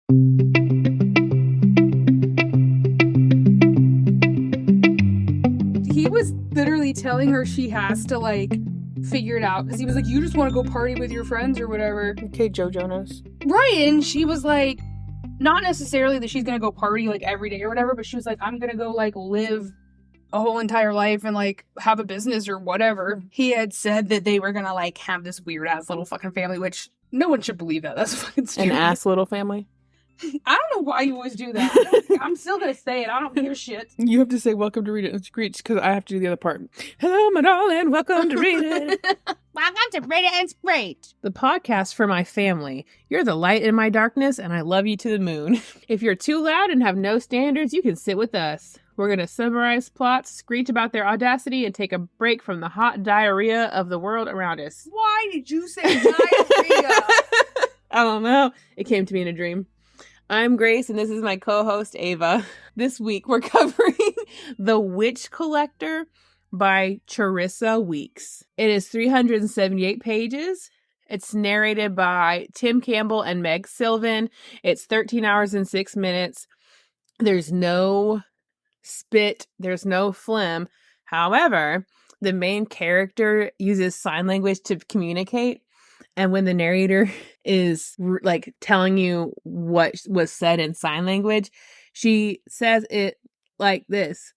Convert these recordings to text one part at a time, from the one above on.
He was literally telling her she has to, like, figure it out. Because he was like, you just want to go party with your friends or whatever. Okay, Joe Jonas. Right, and she was like, not necessarily that she's going to go party, like, every day or whatever, but she was like, I'm going to go, like, live a whole entire life and, like, have a business or whatever. He had said that they were going to, like, have this weird-ass little fucking family, which no one should believe that. That's fucking stupid. An ass little family? I don't know why you always do that. I'm still gonna say it. I don't hear shit. You have to say welcome to Read It and Screech because I have to do the other part. Hello, my darling. Welcome to Read It. Welcome to Read It and Screech. The podcast for my family. You're the light in my darkness, and I love you to the moon. If you're too loud and have no standards, you can sit with us. We're going to summarize plots, screech about their audacity, and take a break from the hot diarrhea of the world around us. Why did you say diarrhea? I don't know. It came to me in a dream. I'm Grace, and this is my co-host, Ava. This week, we're covering The Witch Collector by Charissa Weeks. It is 378 pages. It's narrated by Tim Campbell and Meg Sylvan. It's 13 hours and 6 minutes. There's no spit. There's no phlegm. However, the main character uses sign language to communicate. And when the narrator is like telling you what was said in sign language, she says it like this.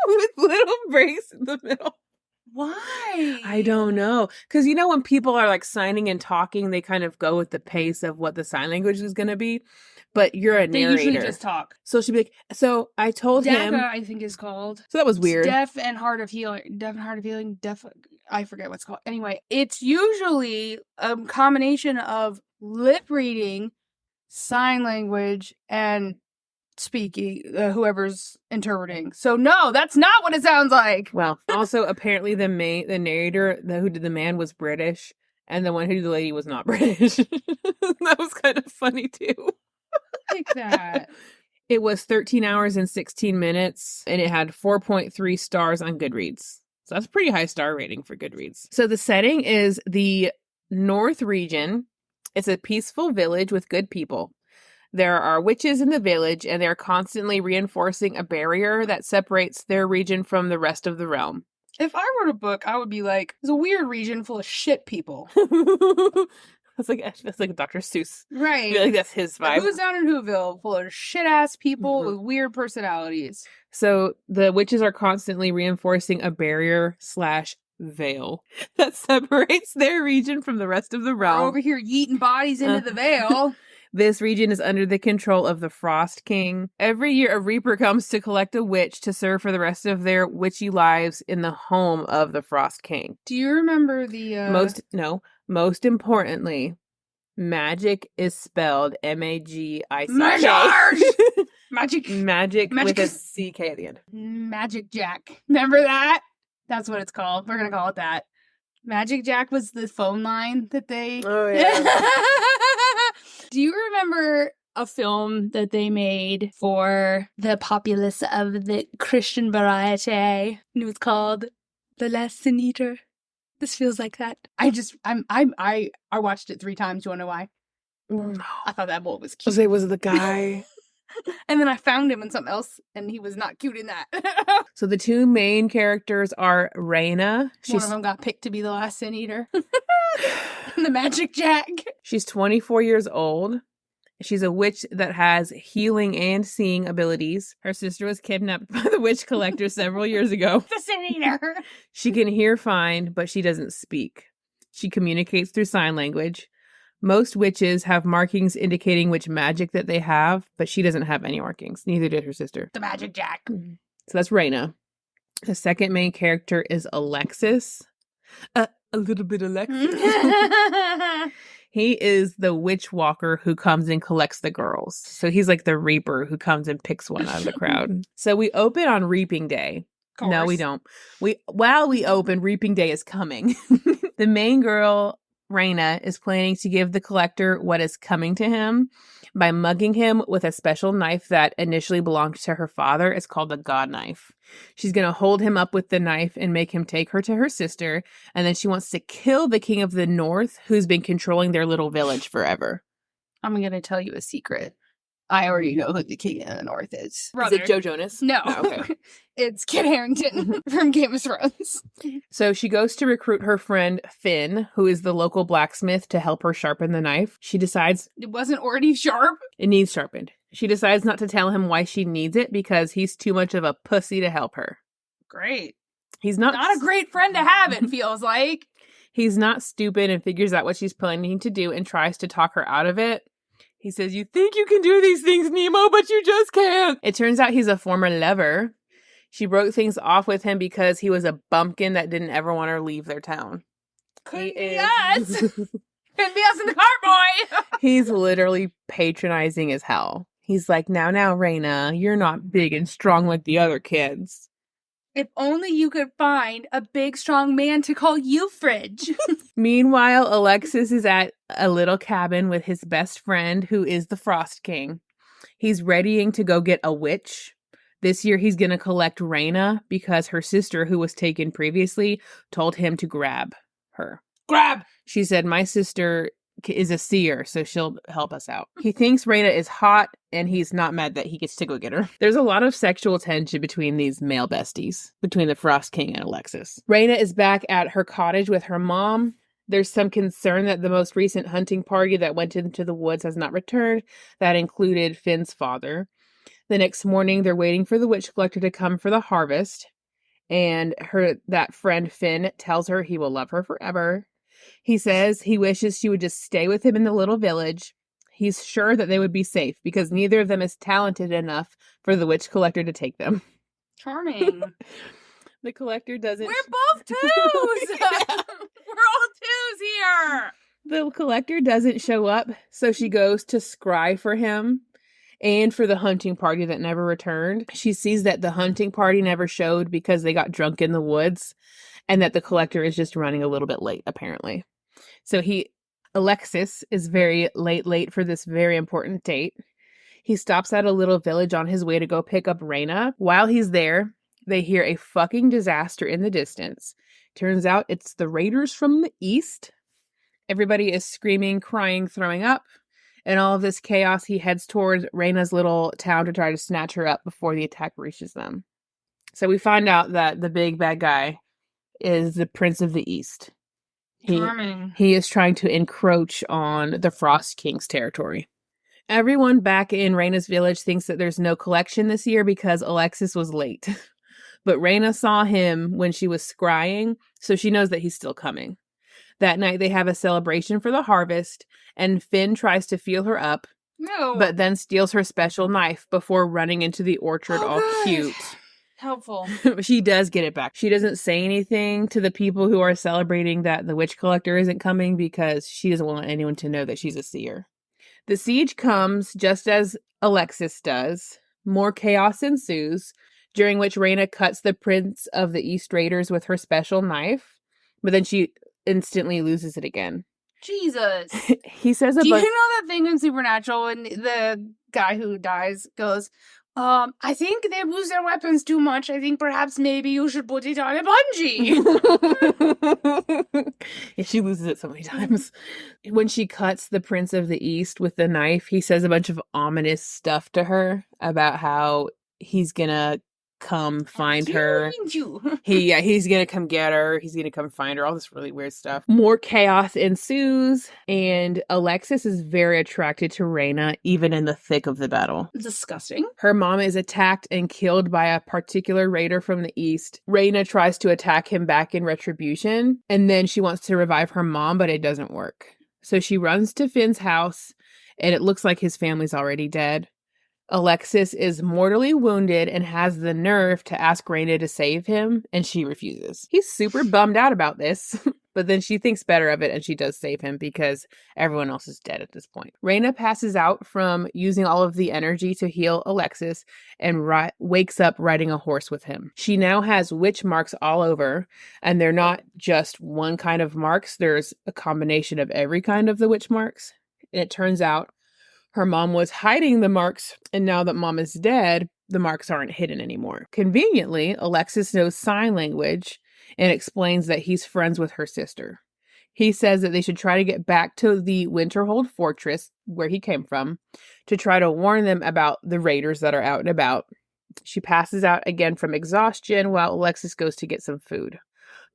With little breaks in the middle. Why? I don't know. Because you know when people are like signing and talking, they kind of go with the pace of what the sign language is going to be. But you're a narrator. They usually just talk. So she'd be like, so I told him. DACA, I think is called. So that was weird. Deaf and Hard of Healing. I forget what's called. Anyway, it's usually a combination of lip reading, sign language, and speaking, whoever's interpreting. So no, that's not what it sounds like. Well, also apparently the narrator who did the man was British, and the one who did the lady was not British. That was kind of funny too. Like that. It was 13 hours and 16 minutes, and it had 4.3 stars on Goodreads. So that's a pretty high star rating for Goodreads. So the setting is the North region. It's a peaceful village with good people. There are witches in the village, and they're constantly reinforcing a barrier that separates their region from the rest of the realm. If I wrote a book, I would be like, it's a weird region full of shit people. That's like Dr. Seuss. Right. I feel like that's his vibe. Who's down in Whoville? Full of shit-ass people with weird personalities. So the witches are constantly reinforcing a barrier/veil that separates their region from the rest of the realm. We're over here yeeting bodies into the veil. This region is under the control of the Frost King. Every year, a Reaper comes to collect a witch to serve for the rest of their witchy lives in the home of the Frost King. Do you remember the... Most importantly, magic is spelled MAGIC. Magic with a CK at the end. Magic Jack. Remember that? That's what it's called. We're going to call it that. Magic Jack was the phone line that they... Oh, yeah. Do you remember a film that they made for the populace of the Christian variety? And it was called The Last Sin Eater. This feels like that. I watched it 3 times. You wanna know why? I thought that boy was cute. Was it the guy? And then I found him in something else, and he was not cute in that. So the 2 main characters are Raina. One of them got picked to be the last sin eater. And the Magic Jack. She's 24 years old. She's a witch that has healing and seeing abilities. Her sister was kidnapped by the witch collector several years ago. The sin eater. She can hear fine, but she doesn't speak. She communicates through sign language. Most witches have markings indicating which magic that they have, but she doesn't have any markings. Neither did her sister. The Magic Jack. So that's Raina. The second main character is Alexis. A little bit Alexis. He is the witch walker who comes and collects the girls. So he's like the reaper who comes and picks one out of the crowd. So we open on Reaping Day. No, we don't. While we open, Reaping Day is coming. The main girl, Raina, is planning to give the collector what is coming to him by mugging him with a special knife that initially belonged to her father. It's called the God Knife. She's going to hold him up with the knife and make him take her to her sister. And then she wants to kill the king of the north who's been controlling their little village forever. I'm going to tell you a secret. I already know who the King of the North is. Is it Joe Jonas? No. Oh, okay. It's Kit Harington from Game of Thrones. So she goes to recruit her friend Finn, who is the local blacksmith, to help her sharpen the knife. She decides It wasn't already sharp. it needs sharpened. She decides not to tell him why she needs it because he's too much of a pussy to help her. Great. He's not Not a great friend to have, it feels like. He's not stupid and figures out what she's planning to do and tries to talk her out of it. He says, "You think you can do these things, Nemo, but you just can't." It turns out he's a former lover. She broke things off with him because he was a bumpkin that didn't ever want to leave their town. Couldn't be us. Couldn't be us in the cart, boy. He's literally patronizing as hell. He's like, now, Raina, you're not big and strong like the other kids. If only you could find a big, strong man to call you Fridge. Meanwhile, Alexis is at a little cabin with his best friend, who is the Frost King. He's readying to go get a witch. This year, he's going to collect Raina because her sister, who was taken previously, told him to grab her. Grab! She said, my sister is a seer, so she'll help us out. He thinks Raina is hot, and he's not mad that he gets to go get her. There's a lot of sexual tension between these male besties, between the Frost King and Alexis. Raina is back at her cottage with her mom. There's some concern that the most recent hunting party that went into the woods has not returned. That included Finn's father. The next morning, they're waiting for the witch collector to come for the harvest. And that friend Finn tells her he will love her forever. He says he wishes she would just stay with him in the little village. He's sure that they would be safe because neither of them is talented enough for the witch collector to take them. Charming. The collector doesn't... We're both twos! We're all twos here! The collector doesn't show up, so she goes to scry for him and for the hunting party that never returned. She sees that the hunting party never showed because they got drunk in the woods, and that the collector is just running a little bit late, apparently. So Alexis is very late for this very important date. He stops at a little village on his way to go pick up Raina. While he's there, they hear a fucking disaster in the distance. Turns out it's the raiders from the east. Everybody is screaming, crying, throwing up. In all of this chaos, he heads towards Raina's little town to try to snatch her up before the attack reaches them. So we find out that the big bad guy is the Prince of the East. He is trying to encroach on the Frost King's territory. Everyone back in Raina's village thinks that there's no collection this year because Alexis was late. But Raina saw him when she was scrying, so she knows that he's still coming. That night they have a celebration for the harvest, and Finn tries to feel her up, but then steals her special knife before running into the orchard all cute. Helpful. She does get it back. She doesn't say anything to the people who are celebrating that the witch collector isn't coming because she doesn't want anyone to know that she's a seer. The siege comes just as Alexis does. More chaos ensues, during which Raina cuts the Prince of the East Raiders with her special knife, but then she instantly loses it again. Jesus. He says Do you know that thing in Supernatural when the guy who dies goes, I think they lose their weapons too much. I think perhaps maybe you should put it on a bungee. Yeah, she loses it so many times. When she cuts the Prince of the East with the knife, he says a bunch of ominous stuff to her about how he's gonna come find her. He's gonna come get her. He's gonna come find her. All this really weird stuff. More chaos ensues, and Alexis is very attracted to Raina, even in the thick of the battle. Disgusting. Her mom is attacked and killed by a particular raider from the east. Raina tries to attack him back in retribution, and then she wants to revive her mom, but it doesn't work. So she runs to Finn's house, and it looks like his family's already dead. Alexis is mortally wounded and has the nerve to ask Raina to save him, and she refuses. He's super bummed out about this, but then she thinks better of it and she does save him because everyone else is dead at this point. Raina passes out from using all of the energy to heal Alexis and wakes up riding a horse with him. She now has witch marks all over, and they're not just one kind of marks. There's a combination of every kind of the witch marks. And it turns out her mom was hiding the marks, and now that mom is dead, the marks aren't hidden anymore. Conveniently, Alexis knows sign language and explains that he's friends with her sister. He says that they should try to get back to the Winterhold fortress where he came from to try to warn them about the raiders that are out and about. She passes out again from exhaustion while Alexis goes to get some food.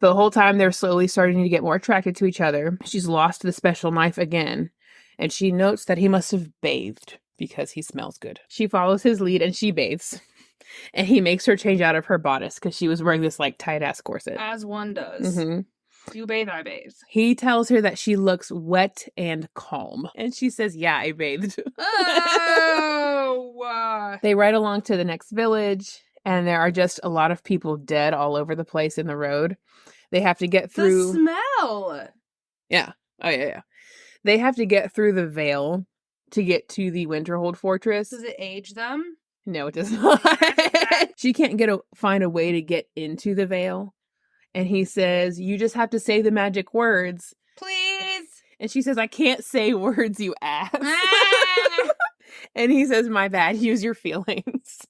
The whole time they're slowly starting to get more attracted to each other. She's lost the special knife again, and she notes that he must have bathed because he smells good. She follows his lead and she bathes. And he makes her change out of her bodice because she was wearing this like tight ass corset. As one does. Mm-hmm. You bathe, I bathe. He tells her that she looks wet and calm. And she says, yeah, I bathed. Oh! They ride along to the next village, and there are just a lot of people dead all over the place in the road. They have to get through... The smell! Yeah. Oh, yeah. They have to get through the Vale to get to the Winterhold fortress. Does it age them? No, it does not. She can't find a way to get into the Vale. And he says, you just have to say the magic words. Please. And she says, I can't say words, you ass. And he says, my bad, use your feelings.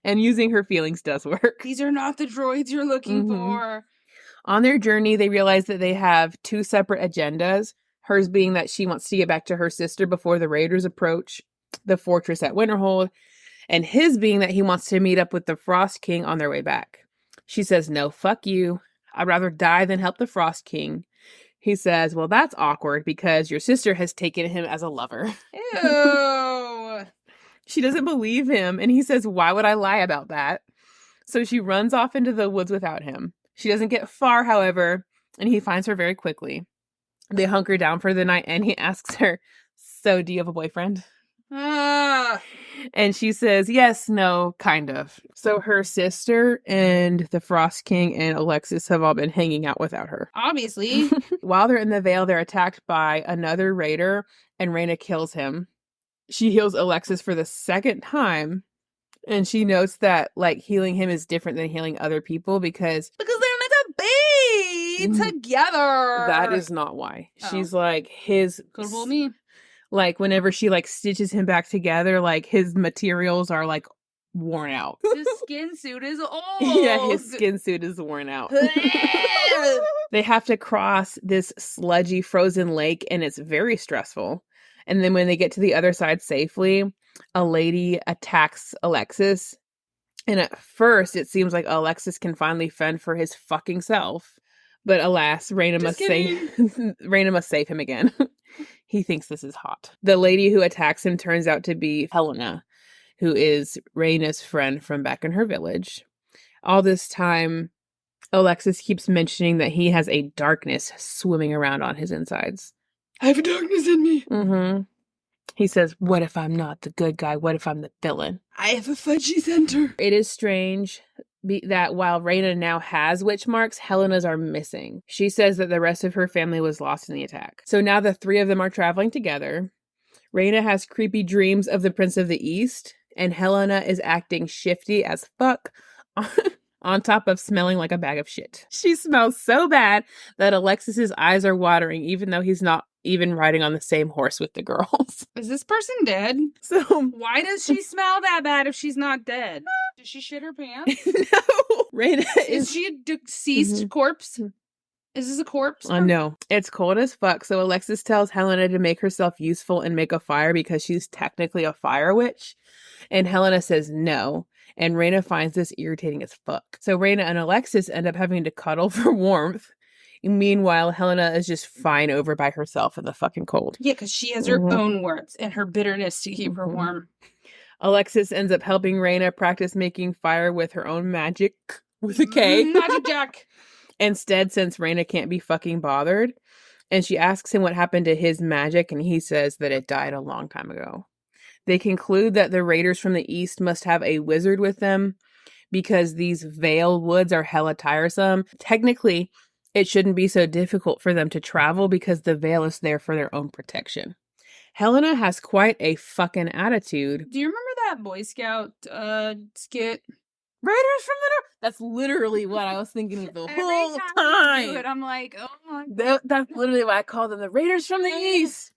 And using her feelings does work. These are not the droids you're looking for. On their journey, they realize that they have two separate agendas. Hers being that she wants to get back to her sister before the raiders approach the fortress at Winterhold. And his being that he wants to meet up with the Frost King on their way back. She says, no, fuck you. I'd rather die than help the Frost King. He says, well, that's awkward because your sister has taken him as a lover. Ew. She doesn't believe him. And he says, why would I lie about that? So she runs off into the woods without him. She doesn't get far, however, and he finds her very quickly. They hunker down for the night and he asks her, so do you have a boyfriend? And she says, yes, no, kind of. So her sister and the Frost King and Alexis have all been hanging out without her. Obviously. While they're in the Vale, they're attacked by another raider and Reyna kills him. She heals Alexis for the second time. And she notes that like healing him is different than healing other people because they're meant to be together. That is not why. She's like his... Could have fooled me. Like, whenever she, like, stitches him back together, like, his materials are, like, worn out. His skin suit is old. Yeah, his skin suit is worn out. They have to cross this sludgy, frozen lake, and it's very stressful. And then when they get to the other side safely, a lady attacks Alexis. And at first, it seems like Alexis can finally fend for his fucking self. But alas, Reyna must save him again. He thinks this is hot. The lady who attacks him turns out to be Helena, who is Reyna's friend from back in her village. All this time, Alexis keeps mentioning that he has a darkness swimming around on his insides. I have a darkness in me. Mm-hmm. He says, what if I'm not the good guy? What if I'm the villain? I have a fudgy center. It is strange that while Reyna now has witch marks, Helena's are missing. She says that the rest of her family was lost in the attack. So now the three of them are traveling together. Reyna has creepy dreams of the Prince of the East, and Helena is acting shifty as fuck on top of smelling like a bag of shit. She smells so bad that Alexis's eyes are watering, even though he's not even riding on the same horse with the girls. Is this person dead? So why does she smell that bad if she's not dead? Did she shit her pants? No. Reyna is she a deceased corpse? Is this a corpse? No. It's cold as fuck, so Alexis tells Helena to make herself useful and make a fire because she's technically a fire witch. And Helena says no. And Reyna finds this irritating as fuck. So Reyna and Alexis end up having to cuddle for warmth. Meanwhile, Helena is just fine over by herself in the fucking cold. Yeah, because she has her own warmth and her bitterness to keep her warm. Alexis ends up helping Reyna practice making fire with her own magic, with a K. Magic Jack. Instead, since Reyna can't be fucking bothered. And she asks him what happened to his magic, and he says that it died a long time ago. They conclude that the raiders from the east must have a wizard with them because these Vale woods are hella tiresome. Technically, it shouldn't be so difficult for them to travel because the Vale is there for their own protection. Helena has quite a fucking attitude. Do you remember that Boy Scout skit? Raiders from the North. That's literally what I was thinking of the whole time. I'm like, oh my God. That's literally why I call them the Raiders from the East.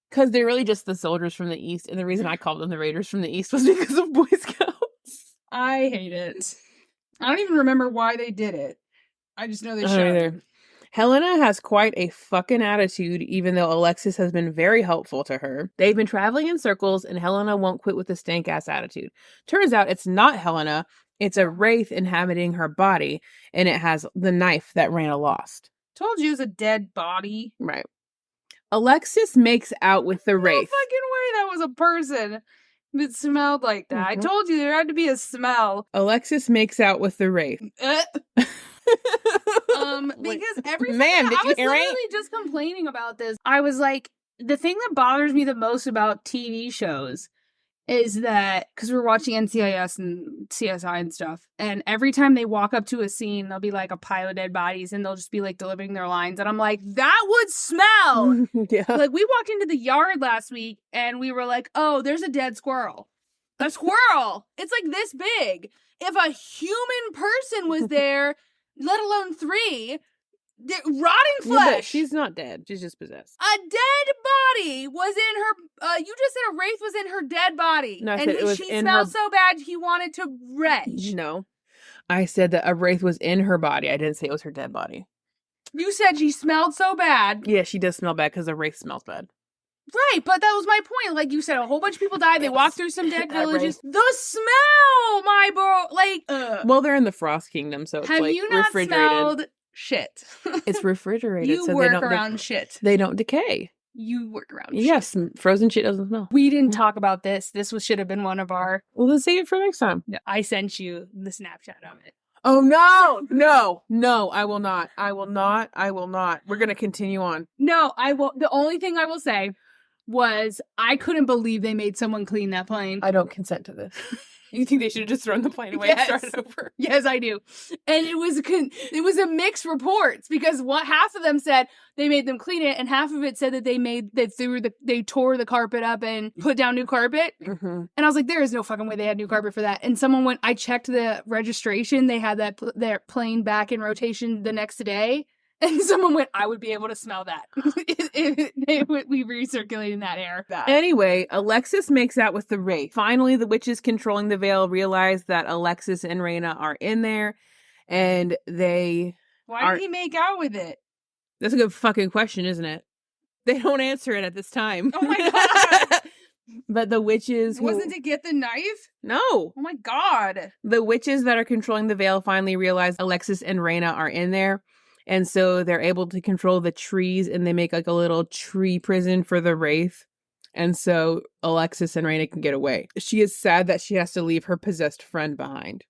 Because they're really just the soldiers from the East. And the reason I called them the Raiders from the East was because of Boy Scouts. I hate it. I don't even remember why they did it. I just know they showed it. Helena has quite a fucking attitude, even though Alexis has been very helpful to her. They've been traveling in circles, and Helena won't quit with a stank-ass attitude. Turns out it's not Helena, it's a wraith inhabiting her body, and it has the knife that Raina lost. Told you it was a dead body. Right. Alexis makes out with the No wraith. fucking way that was a person that smelled like that. I told you there had to be a smell. Alexis makes out with the wraith. Because every Ma'am, time did I you was hear literally it? just complaining about this. I was like, the thing that bothers me the most about TV shows is that, because we're watching NCIS and CSI and stuff, and every time they walk up to a scene, there'll be like a pile of dead bodies, and they'll just be like delivering their lines, and I'm like, that would smell! Yeah. Like, we walked into the yard last week, and we were like, oh, there's a dead squirrel. A squirrel! It's like this big. If a human person was there, let alone three, rotting Yeah, but flesh. she's not dead. She's just possessed. A dead body was in her. You just said a wraith was in her dead body, No, I and said it was she in smelled her- so bad he wanted to retch. No. I said that a wraith was in her body. I didn't say it was her dead body. You said she smelled so bad, Yeah, she does smell bad because a wraith smells bad. right? But that was my point. Like you said, a whole bunch of people died. They walked through some dead That villages. The smell, my bro. Like, Well, they're in the Frost Kingdom, so it's have like you not refrigerated. smelled shit? It's refrigerated, You so work they don't around shit. they don't decay. You work around shit. Yes, frozen shit doesn't smell. We didn't talk about this. This should have been one of our. Well, then save it for next time. I sent you the Snapchat of it. Oh no, I will not. I will not. We're gonna continue on. No, I will. The only thing I will say was I couldn't believe they made someone clean that plane. I don't consent to this. You think they should have just thrown the plane away Yes. and started over? Yes, I do. And it was a mixed reports because half of them said they made them clean it, and half of it said that they tore the carpet up and put down new carpet. Mm-hmm. And I was like, there is no fucking way they had new carpet for that. And someone went, I checked the registration, they had their plane back in rotation the next day. And someone went, I would be able to smell that. It would be recirculating that air. Anyway, Alexis makes out with the wraith. Finally, the witches controlling the veil realize that Alexis and Raina are in there, and they... Why did he make out with it? That's a good fucking question, isn't it? They don't answer it at this time. Oh my god! But the witches... Wasn't to get the knife? No! Oh my god! The witches that are controlling the veil finally realize Alexis and Raina are in there. And so they're able to control the trees, and they make like a little tree prison for the wraith. And so Alexis and Raina can get away. She is sad that she has to leave her possessed friend behind.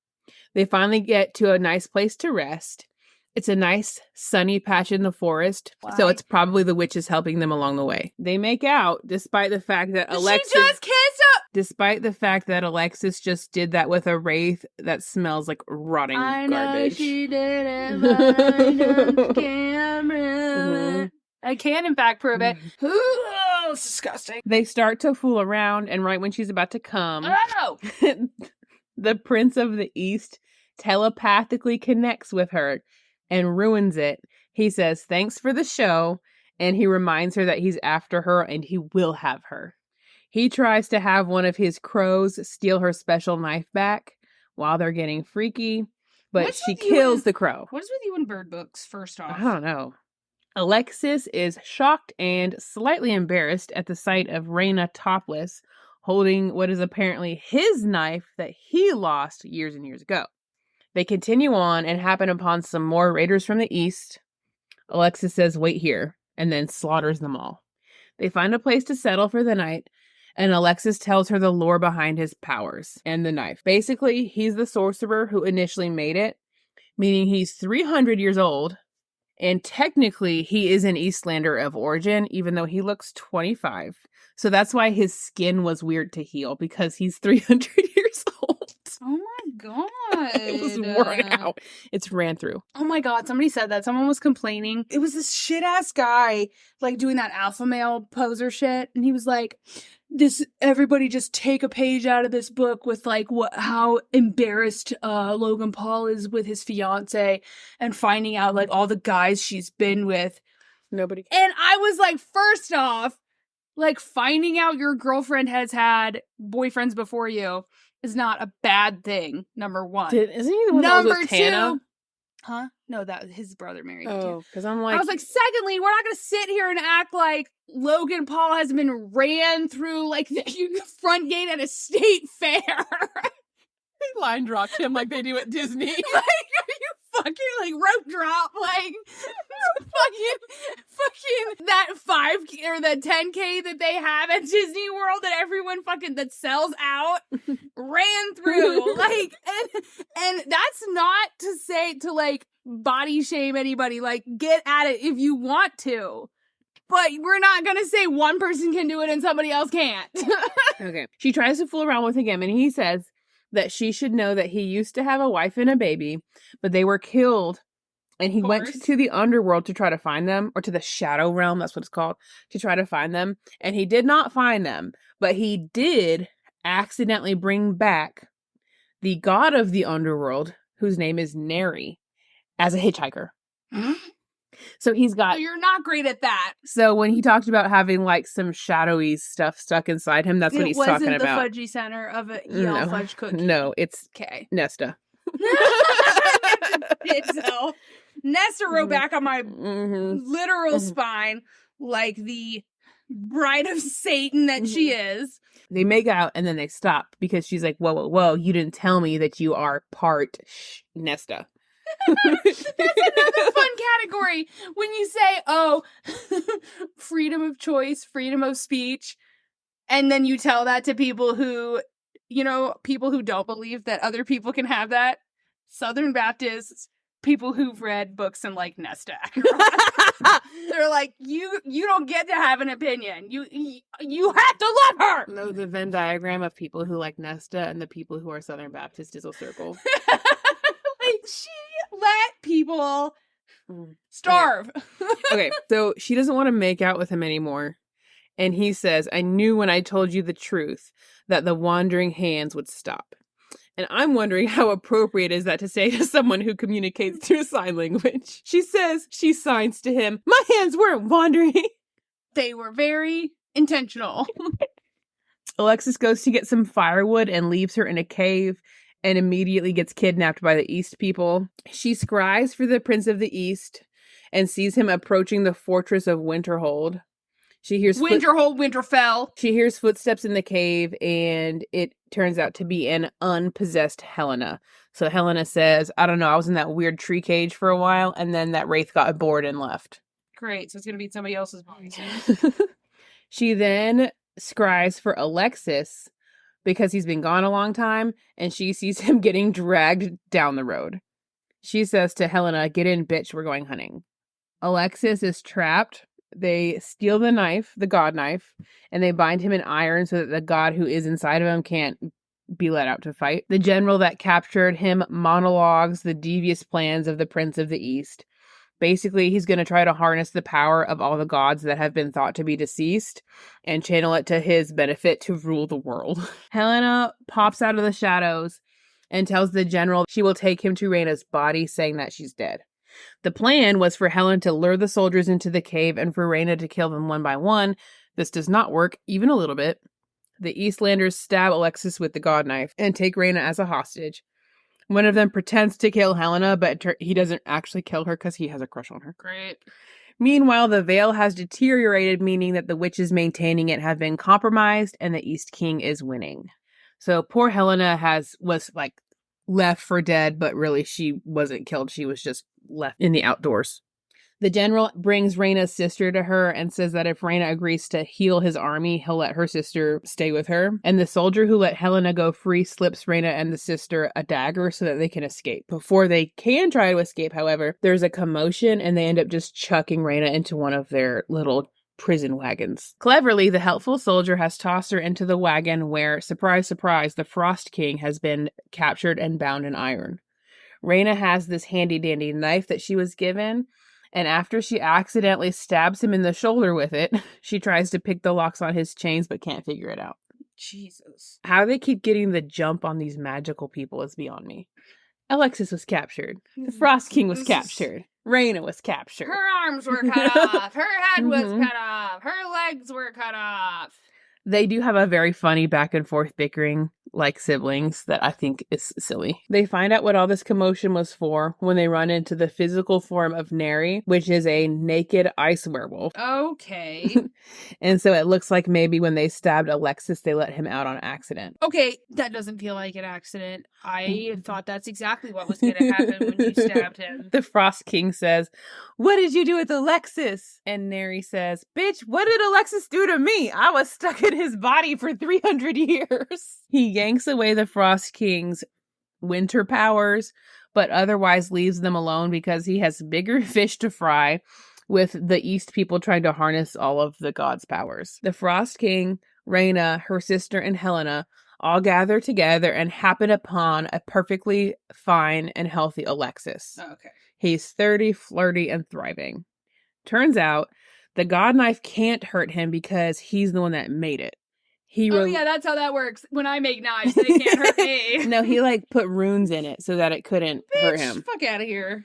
They finally get to a nice place to rest. It's a nice sunny patch in the forest. Why? So it's probably the witches helping them along the way. They make out despite the fact that Alexis... She just kissed up! Despite the fact that Alexis just did that with a wraith that smells like rotting I know garbage. she did it, but I just can't prove it. I can, in fact, prove it. Oh, it's disgusting. They start to fool around, and right when she's about to come, Oh! the Prince of the East telepathically connects with her and ruins it. He says, thanks for the show, and he reminds her that he's after her and he will have her. He tries to have one of his crows steal her special knife back while they're getting freaky, but What's she with you kills and- the crow. What is with you in bird books, first off? I don't know. Alexis is shocked and slightly embarrassed at the sight of Raina topless, holding what is apparently his knife that he lost years and years ago. They continue on and happen upon some more raiders from the east. Alexis says, wait here, and then slaughters them all. They find a place to settle for the night, and Alexis tells her the lore behind his powers and the knife. Basically, he's the sorcerer who initially made it, meaning he's 300 years old, and technically he is an Eastlander of origin, even though he looks 25. So that's why his skin was weird to heal, because he's 300 years old. Oh my god. It was worn out. It's ran through. Oh my god, somebody said that. Someone was complaining. It was this shit ass guy, like doing that alpha male poser shit. And he was like, everybody just take a page out of this book with like how embarrassed Logan Paul is with his fiance and finding out like all the guys she's been with. Nobody. And I was like, first off, like finding out your girlfriend has had boyfriends before you is not a bad thing, number one. Isn't he the one that was Number with Tana? two, Huh? No, that his brother married too. Oh, because I'm like, I was like, secondly, we're not going to sit here and act like Logan Paul has been ran through like the front gate at a state fair. they line dropped him like they do at Disney. Like, are you fucking like rope drop? Like, fucking that 5K or that 10K that they have at Disney World that everyone fucking that sells out ran through. Like, and that's not to say to like body shame anybody. Like, get at it if you want to. But we're not gonna say one person can do it and somebody else can't. Okay. She tries to fool around with him, and he says that she should know that he used to have a wife and a baby, but they were killed. And he went to the underworld to try to find them, or to the shadow realm, that's what it's called, to try to find them. And he did not find them, but he did accidentally bring back the god of the underworld, whose name is Neri, as a hitchhiker. So he's got... So you're not great at that. So when he talked about having like some shadowy stuff stuck inside him, that's what he's talking about. It wasn't the fudgy center of a yellow fudge cookie. No, it's okay. Nesta. So Nesta wrote back on my literal spine like the bride of Satan that she is. They make out and then they stop because she's like, whoa, whoa, whoa, you didn't tell me that you are part Nesta. That's another fun category when you say, oh, freedom of choice, freedom of speech, and then you tell that to people who, you know, people who don't believe that other people can have that. Southern Baptists, people who've read books and like Nesta Acheron. They're like, you don't get to have an opinion. You have to love her. No, the Venn diagram of people who like Nesta and the people who are Southern Baptist is a circle. Like, she let people starve. Okay, so she doesn't want to make out with him anymore. And he says, I knew when I told you the truth that the wandering hands would stop. And I'm wondering how appropriate is that to say to someone who communicates through sign language. She says she signs to him, my hands weren't wandering. They were very intentional. Alexis goes to get some firewood and leaves her in a cave and immediately gets kidnapped by the East people. She scries for the Prince of the East and sees him approaching the fortress of Winterhold. She hears Winterfell. She hears footsteps in the cave, and it turns out to be an unpossessed Helena. So Helena says, I don't know, I was in that weird tree cage for a while, and then that wraith got bored and left. Great, so it's going to be somebody else's body. She then scries for Alexis because he's been gone a long time, and she sees him getting dragged down the road. She says to Helena, get in, bitch, we're going hunting. Alexis is trapped. They steal the knife, the god knife, and they bind him in iron so that the god who is inside of him can't be let out to fight. The general that captured him monologues the devious plans of the Prince of the East. Basically, he's going to try to harness the power of all the gods that have been thought to be deceased and channel it to his benefit to rule the world. Helena pops out of the shadows and tells the general she will take him to Rhaena's body, saying that she's dead. The plan was for Helen to lure the soldiers into the cave and for Rhaena to kill them one by one. This does not work, even a little bit. The Eastlanders stab Alexis with the god knife and take Rhaena as a hostage. One of them pretends to kill Helena, but he doesn't actually kill her because he has a crush on her. Great. Meanwhile, the veil has deteriorated, meaning that the witches maintaining it have been compromised and the East King is winning. So poor Helena was like left for dead, but really she wasn't killed. She was just left in the outdoors. The general brings Rhaena's sister to her and says that if Rhaena agrees to heal his army, he'll let her sister stay with her. And the soldier who let Helena go free slips Rhaena and the sister a dagger so that they can escape. Before they can try to escape, however, there's a commotion and they end up just chucking Rhaena into one of their little prison wagons. Cleverly, the helpful soldier has tossed her into the wagon where, surprise, surprise, the Frost King has been captured and bound in iron. Rhaena has this handy-dandy knife that she was given, and after she accidentally stabs him in the shoulder with it, she tries to pick the locks on his chains but can't figure it out. Jesus. How they keep getting the jump on these magical people is beyond me. Alexis was captured. The Frost King was captured. Rhaena was captured. Her arms were cut off. Her head was cut off. Her legs were cut off. They do have a very funny back and forth bickering like siblings that I think is silly. They find out what all this commotion was for when they run into the physical form of Neri, which is a naked ice werewolf. Okay. And so it looks like maybe when they stabbed Alexis, they let him out on accident. Okay, that doesn't feel like an accident. I thought that's exactly what was going to happen when you stabbed him. The Frost King says, "What did you do with Alexis?" And Neri says, "Bitch, what did Alexis do to me? I was stuck in his body for 300 years." He yanks away the Frost King's winter powers, but otherwise leaves them alone because he has bigger fish to fry, with the East people trying to harness all of the gods' powers. The Frost King, Rhaena, her sister, and Helena all gather together and happen upon a perfectly fine and healthy Alexis. Okay. He's 30, flirty, and thriving. Turns out the god knife can't hurt him because he's the one that made it. Yeah, that's how that works. When I make knives, they can't hurt me. No, he put runes in it so that it couldn't hurt him. Fuck out of here.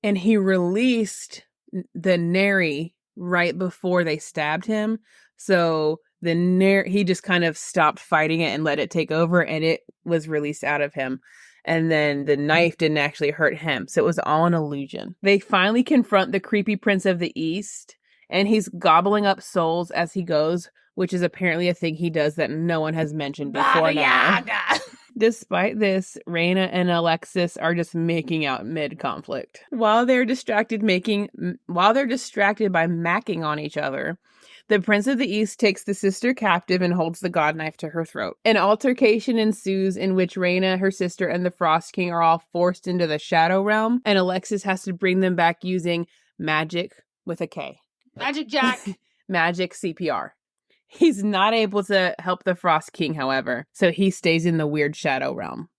And he released the Neri right before they stabbed him. So he just kind of stopped fighting it and let it take over, and it was released out of him. And then the knife didn't actually hurt him. So it was all an illusion. They finally confront the creepy Prince of the East, and he's gobbling up souls as he goes, which is apparently a thing he does that no one has mentioned before now. Despite this, Rhaena and Alexis are just making out mid-conflict. While they're distracted by macking on each other, the Prince of the East takes the sister captive and holds the god knife to her throat. An altercation ensues in which Rhaena, her sister, and the Frost King are all forced into the Shadow Realm, and Alexis has to bring them back using magic with a K. Magic Jack. Magic CPR. He's not able to help the Frost King, however, so he stays in the weird Shadow Realm.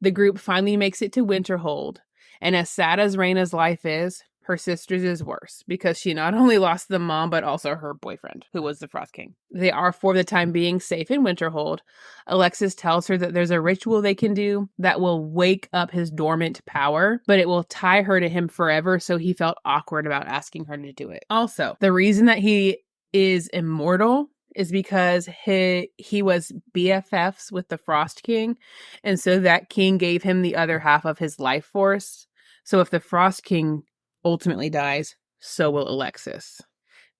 The group finally makes it to Winterhold, and as sad as Rhaena's life is, her sister's is worse, because she not only lost the mom, but also her boyfriend, who was the Frost King. They are, for the time being, safe in Winterhold. Alexis tells her that there's a ritual they can do that will wake up his dormant power, but it will tie her to him forever, so he felt awkward about asking her to do it. Also, the reason that he is immortal is because he was BFFs with the Frost King, and so that king gave him the other half of his life force. So if the Frost King ultimately dies, so will Alexis.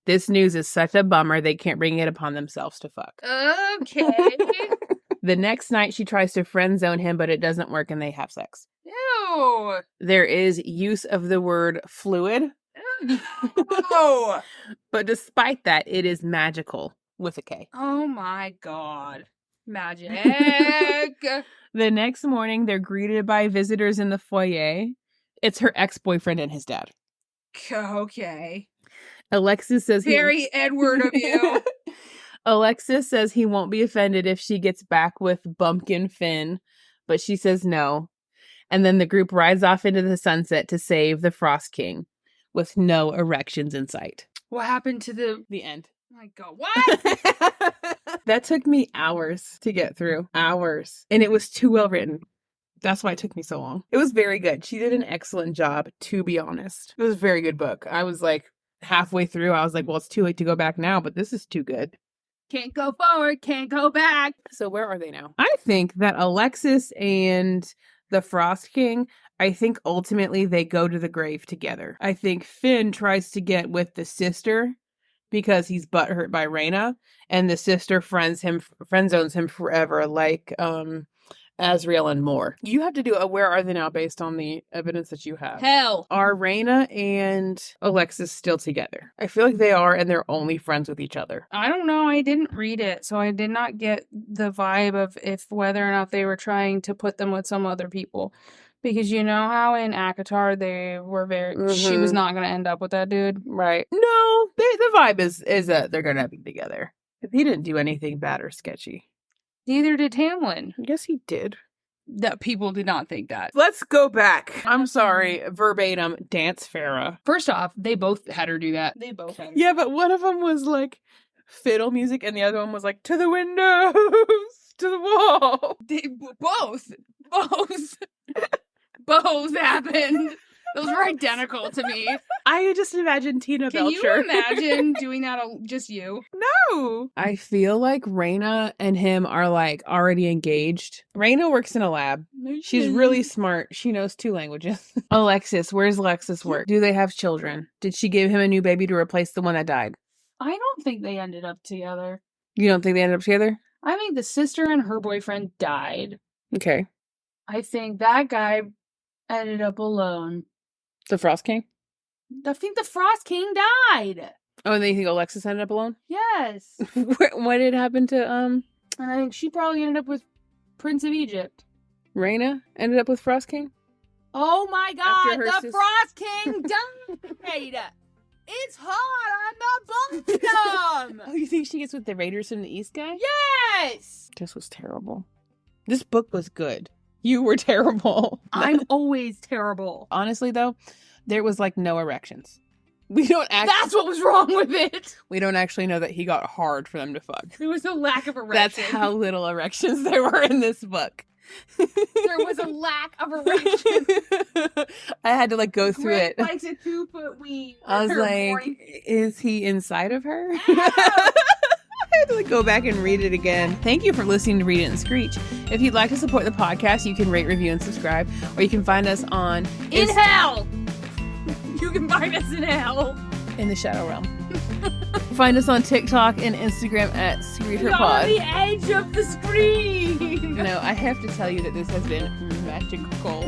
This news is such a bummer they can't bring it upon themselves to fuck. Okay. The next night she tries to friend zone him, but it doesn't work and they have sex. Ew. There is use of the word fluid. Oh. But despite that, it is magical with a K. Oh my god. Magic. The next morning, they're greeted by visitors in the foyer. It's her ex-boyfriend and his dad. Okay. Alexis says Very Edward of you. Alexis says he won't be offended if she gets back with Bumpkin Finn, but she says no. And then the group rides off into the sunset to save the Frost King, with no erections in sight. What happened to the end? Oh my god, what? That took me hours to get through. Hours. And it was too well written. That's why it took me so long. It was very good. She did an excellent job, to be honest. It was a very good book. I was halfway through, I was like, well, it's too late to go back now, but this is too good. Can't go forward, can't go back. So where are they now? I think that Alexis and the Frost King, I think ultimately they go to the grave together. I think Finn tries to get with the sister because he's butthurt by Rhaena, and the sister friend zones him forever, like Azriel and Mor. You have to do a where are they now based on the evidence that you have. Hell. Are Rhaena and Alexis still together? I feel like they are, and they're only friends with each other. I don't know. I didn't read it, so I did not get the vibe of whether or not they were trying to put them with some other people. Because you know how in ACOTAR they were she was not going to end up with that dude. Right. No, the vibe is that they're going to be together. He didn't do anything bad or sketchy. Neither did Tamlin. Yes, he did. That people did not think that. Let's go back. I'm sorry. Verbatim, Dance Farah. First off, they both had her do that. They both had her. Yeah, but one of them was fiddle music and the other one was to the windows, to the wall. Both happened. Those were identical to me. I just imagine Tina Can you Belcher. imagine doing that just you? No. I feel like Raina and him are like already engaged. Raina works in a lab. She's really smart. She knows 2 languages. Alexis, where's Alexis work? Do they have children? Did she give him a new baby to replace the one that died? I don't think they ended up together. You don't think they ended up together? I think the sister and her boyfriend died. Okay. I think that guy ended up alone. The Frost King? I think the Frost King died. Oh, and then you think Alexis ended up alone? Yes. What did happen to, And I think she probably ended up with Prince of Egypt. Raina ended up with Frost King? Oh my After god, her the Frost King died! It's hot on the bottom! Oh, you think she gets with the Raiders from the East guy? Yes! This was terrible. This book was good. You were terrible. I'm always terrible. Honestly, though, there was like no erections. We don't actually. That's what was wrong with it. We don't actually know that he got hard for them to fuck. There was a lack of erection. That's how little erections there were in this book. There was a lack of erection. I had to like go through Greg it. likes a 2-foot weed. I was Her like, boy. is he inside of her? Ow! I had to like go back and read it again. Thank you for listening to Read It and Screech. If you'd like to support the podcast, you can rate, review, and subscribe, or you can find us on In hell! You can find us in hell. in the Shadow Realm. Find us on TikTok and Instagram at You're on ScreecherPod. the edge of the screen. No, I have to tell you that this has been magical.